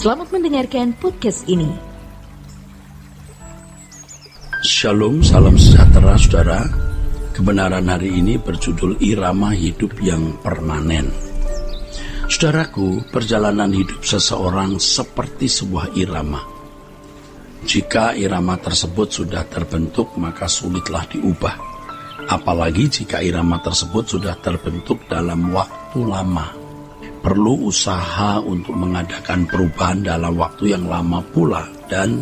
Selamat mendengarkan podcast ini. Shalom, salam sejahtera saudara. Kebenaran hari ini berjudul Irama Hidup yang Permanen. Saudaraku, perjalanan hidup seseorang seperti sebuah irama. Jika irama tersebut sudah terbentuk, maka sulitlah diubah. Apalagi jika irama tersebut sudah terbentuk dalam waktu lama. Perlu usaha untuk mengadakan perubahan dalam waktu yang lama pula dan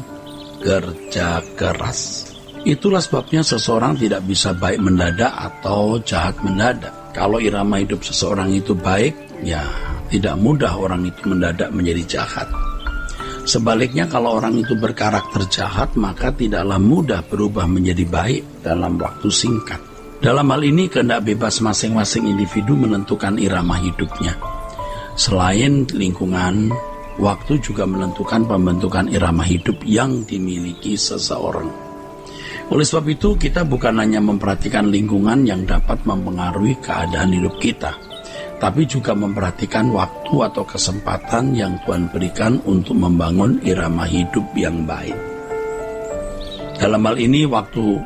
kerja keras. Itulah sebabnya seseorang tidak bisa baik mendadak atau jahat mendadak. Kalau irama hidup seseorang itu baik, ya tidak mudah orang itu mendadak menjadi jahat. Sebaliknya kalau orang itu berkarakter jahat, maka tidaklah mudah berubah menjadi baik dalam waktu singkat. Dalam hal ini kehendak bebas masing-masing individu menentukan irama hidupnya. Selain lingkungan, waktu juga menentukan pembentukan irama hidup yang dimiliki seseorang. Oleh sebab itu, kita bukan hanya memperhatikan lingkungan yang dapat mempengaruhi keadaan hidup kita, tapi juga memperhatikan waktu atau kesempatan yang Tuhan berikan untuk membangun irama hidup yang baik. Dalam hal ini, waktu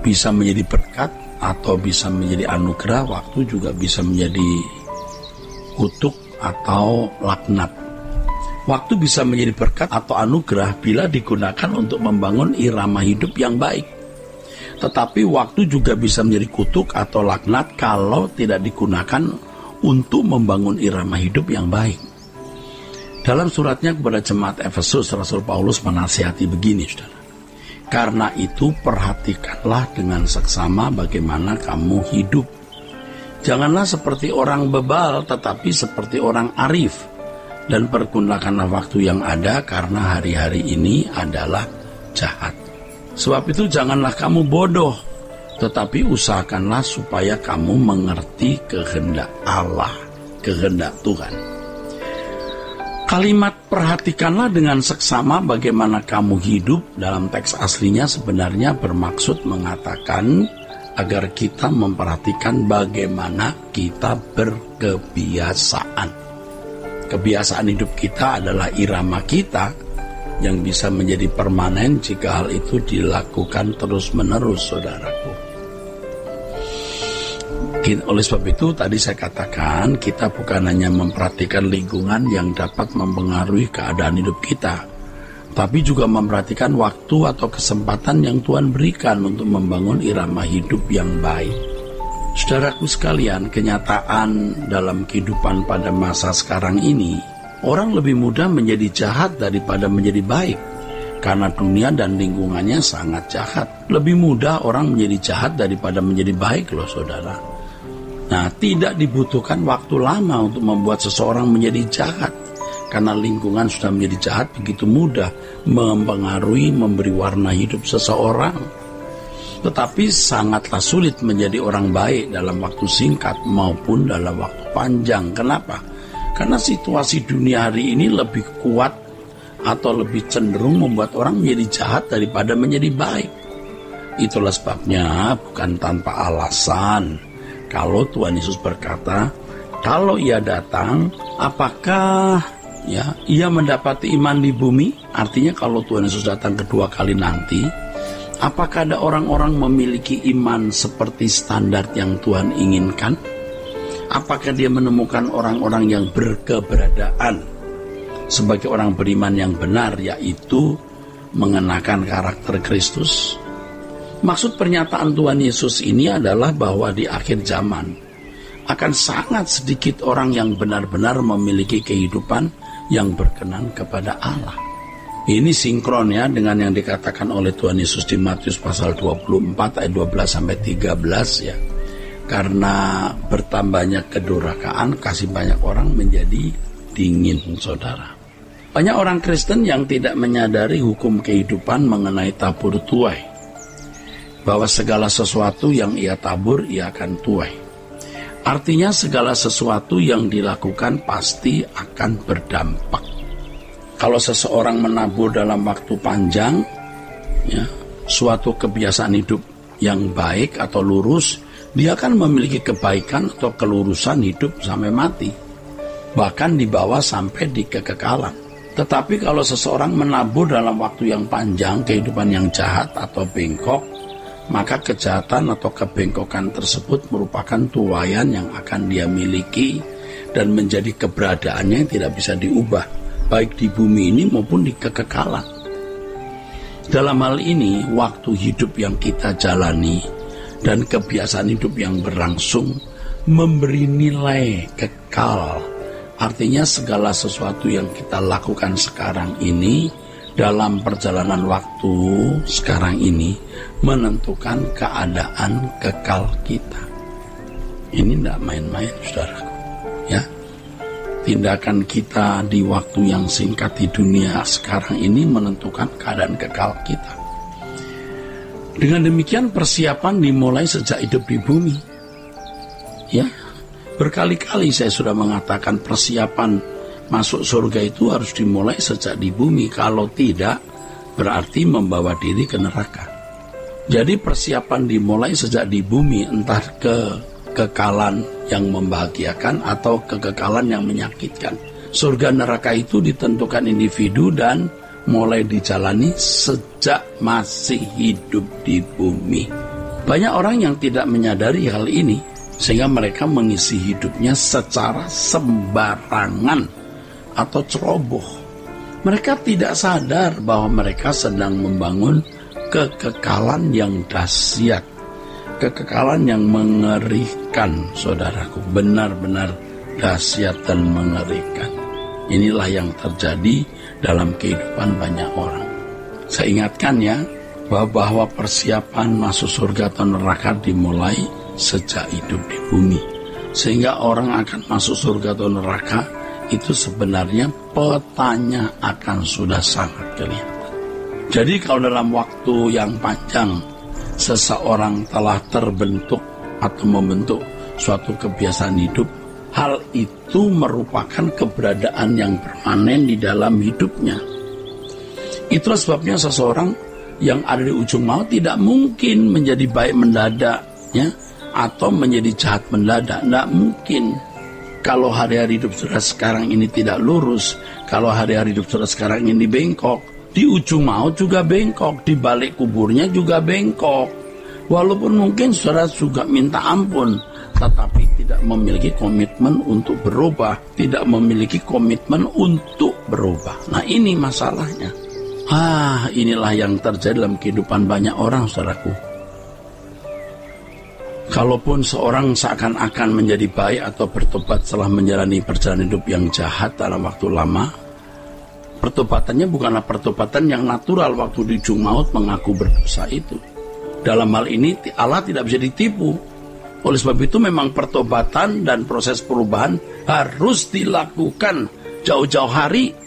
bisa menjadi berkat atau bisa menjadi anugerah, waktu juga bisa menjadi kutuk atau laknat. Waktu bisa menjadi berkat atau anugerah bila digunakan untuk membangun irama hidup yang baik. Tetapi waktu juga bisa menjadi kutuk atau laknat kalau tidak digunakan untuk membangun irama hidup yang baik. Dalam suratnya kepada jemaat Efesus, Rasul Paulus menasihati begini, saudara. Karena itu perhatikanlah dengan seksama bagaimana kamu hidup. Janganlah seperti orang bebal, tetapi seperti orang arif. Dan pergunakanlah waktu yang ada, karena hari-hari ini adalah jahat. Sebab itu janganlah kamu bodoh, tetapi usahakanlah supaya kamu mengerti kehendak Allah, kehendak Tuhan. Kalimat perhatikanlah dengan seksama bagaimana kamu hidup dalam teks aslinya sebenarnya bermaksud mengatakan agar kita memperhatikan bagaimana kita berkebiasaan. Kebiasaan hidup kita adalah irama kita yang bisa menjadi permanen jika hal itu dilakukan terus-menerus, saudaraku. Oleh sebab itu tadi saya katakan kita bukan hanya memperhatikan lingkungan yang dapat mempengaruhi keadaan hidup kita, tapi juga memperhatikan waktu atau kesempatan yang Tuhan berikan untuk membangun irama hidup yang baik. Saudaraku sekalian, kenyataan dalam kehidupan pada masa sekarang ini, orang lebih mudah menjadi jahat daripada menjadi baik, karena dunia dan lingkungannya sangat jahat. Lebih mudah orang menjadi jahat daripada menjadi baik loh saudara. Nah, tidak dibutuhkan waktu lama untuk membuat seseorang menjadi jahat, karena lingkungan sudah menjadi jahat begitu mudah mempengaruhi, memberi warna hidup seseorang. Tetapi sangatlah sulit menjadi orang baik dalam waktu singkat maupun dalam waktu panjang. Kenapa? Karena situasi dunia hari ini lebih kuat atau lebih cenderung membuat orang menjadi jahat daripada menjadi baik. Itulah sebabnya bukan tanpa alasan kalau Tuhan Yesus berkata, kalau ia datang, apakah ia mendapati iman di bumi? Artinya kalau Tuhan Yesus datang kedua kali nanti, apakah ada orang-orang memiliki iman seperti standar yang Tuhan inginkan? Apakah dia menemukan orang-orang yang berkeberadaan sebagai orang beriman yang benar, yaitu mengenakan karakter Kristus? Maksud pernyataan Tuhan Yesus ini adalah bahwa di akhir zaman akan sangat sedikit orang yang benar-benar memiliki kehidupan yang berkenan kepada Allah. Ini sinkron ya dengan yang dikatakan oleh Tuhan Yesus di Matius pasal 24 ayat 12-13 ya. Karena bertambahnya kedurhakaan, kasih banyak orang menjadi dingin, saudara. Banyak orang Kristen yang tidak menyadari hukum kehidupan mengenai tabur tuai. Bahwa segala sesuatu yang ia tabur, ia akan tuai. Artinya segala sesuatu yang dilakukan pasti akan berdampak. Kalau seseorang menabur dalam waktu panjang, ya, suatu kebiasaan hidup yang baik atau lurus, dia akan memiliki kebaikan atau kelurusan hidup sampai mati. Bahkan dibawa sampai di kekekalan. Tetapi kalau seseorang menabur dalam waktu yang panjang kehidupan yang jahat atau bengkok, maka kejahatan atau kebengkokan tersebut merupakan tuaian yang akan dia miliki dan menjadi keberadaannya yang tidak bisa diubah, baik di bumi ini maupun di kekekalan. Dalam hal ini, waktu hidup yang kita jalani dan kebiasaan hidup yang berlangsung memberi nilai kekal. Artinya segala sesuatu yang kita lakukan sekarang ini dalam perjalanan waktu sekarang ini menentukan keadaan kekal kita. Ini tidak main-main, saudaraku. Ya, tindakan kita di waktu yang singkat di dunia sekarang ini menentukan keadaan kekal kita. Dengan demikian persiapan dimulai sejak hidup di bumi. Ya, berkali-kali saya sudah mengatakan persiapan masuk surga itu harus dimulai sejak di bumi. Kalau tidak, berarti membawa diri ke neraka. Jadi persiapan dimulai sejak di bumi, entah kekekalan yang membahagiakan atau kekekalan yang menyakitkan. Surga neraka itu ditentukan individu dan mulai dijalani sejak masih hidup di bumi. Banyak orang yang tidak menyadari hal ini, sehingga mereka mengisi hidupnya secara sembarangan atau ceroboh. Mereka tidak sadar bahwa mereka sedang membangun kekekalan yang dahsyat, kekekalan yang mengerikan, saudaraku, benar-benar dahsyat dan mengerikan. Inilah yang terjadi dalam kehidupan banyak orang. Saya ingatkan ya, bahwa persiapan masuk surga atau neraka dimulai sejak hidup di bumi. Sehingga orang akan masuk surga atau neraka itu sebenarnya petanya akan sudah sangat kelihatan. Jadi kalau dalam waktu yang panjang seseorang telah terbentuk atau membentuk suatu kebiasaan hidup, hal itu merupakan keberadaan yang permanen di dalam hidupnya. Itulah sebabnya seseorang yang ada di ujung maut tidak mungkin menjadi baik mendadak, ya, atau menjadi jahat mendadak. Tidak mungkin. Kalau hari-hari hidup saudara sekarang ini tidak lurus, kalau hari-hari hidup saudara sekarang ini bengkok, di ujung maut juga bengkok, di balik kuburnya juga bengkok. Walaupun mungkin saudara juga minta ampun, tetapi tidak memiliki komitmen untuk berubah, tidak memiliki komitmen untuk berubah. Nah, ini masalahnya. Inilah yang terjadi dalam kehidupan banyak orang, saudaraku. Kalaupun seorang seakan-akan menjadi baik atau bertobat setelah menjalani perjalanan hidup yang jahat dalam waktu lama, pertobatannya bukanlah pertobatan yang natural waktu di ujung maut mengaku berdosa itu. Dalam hal ini Allah tidak bisa ditipu. Oleh sebab itu memang pertobatan dan proses perubahan harus dilakukan jauh-jauh hari.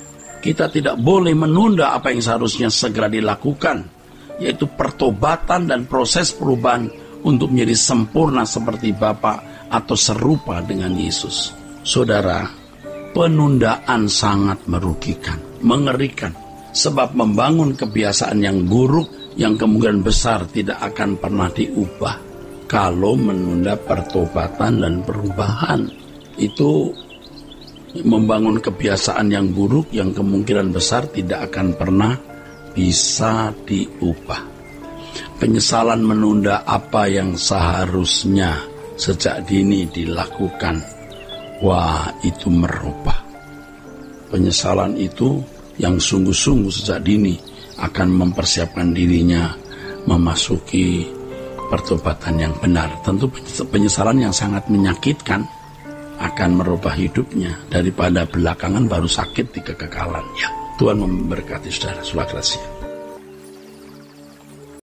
Kita tidak boleh menunda apa yang seharusnya segera dilakukan, yaitu pertobatan dan proses perubahan untuk menjadi sempurna seperti Bapa atau serupa dengan Yesus. Saudara, penundaan sangat merugikan, mengerikan, sebab membangun kebiasaan yang buruk yang kemungkinan besar tidak akan pernah diubah. Kalau menunda pertobatan dan perubahan, itu membangun kebiasaan yang buruk yang kemungkinan besar tidak akan pernah bisa diubah. Penyesalan menunda apa yang seharusnya sejak dini dilakukan, itu merubah. Penyesalan itu yang sungguh-sungguh sejak dini akan mempersiapkan dirinya memasuki pertobatan yang benar. Tentu penyesalan yang sangat menyakitkan akan merubah hidupnya daripada belakangan baru sakit di kekekalan. Ya, Tuhan memberkati saudara. Selamat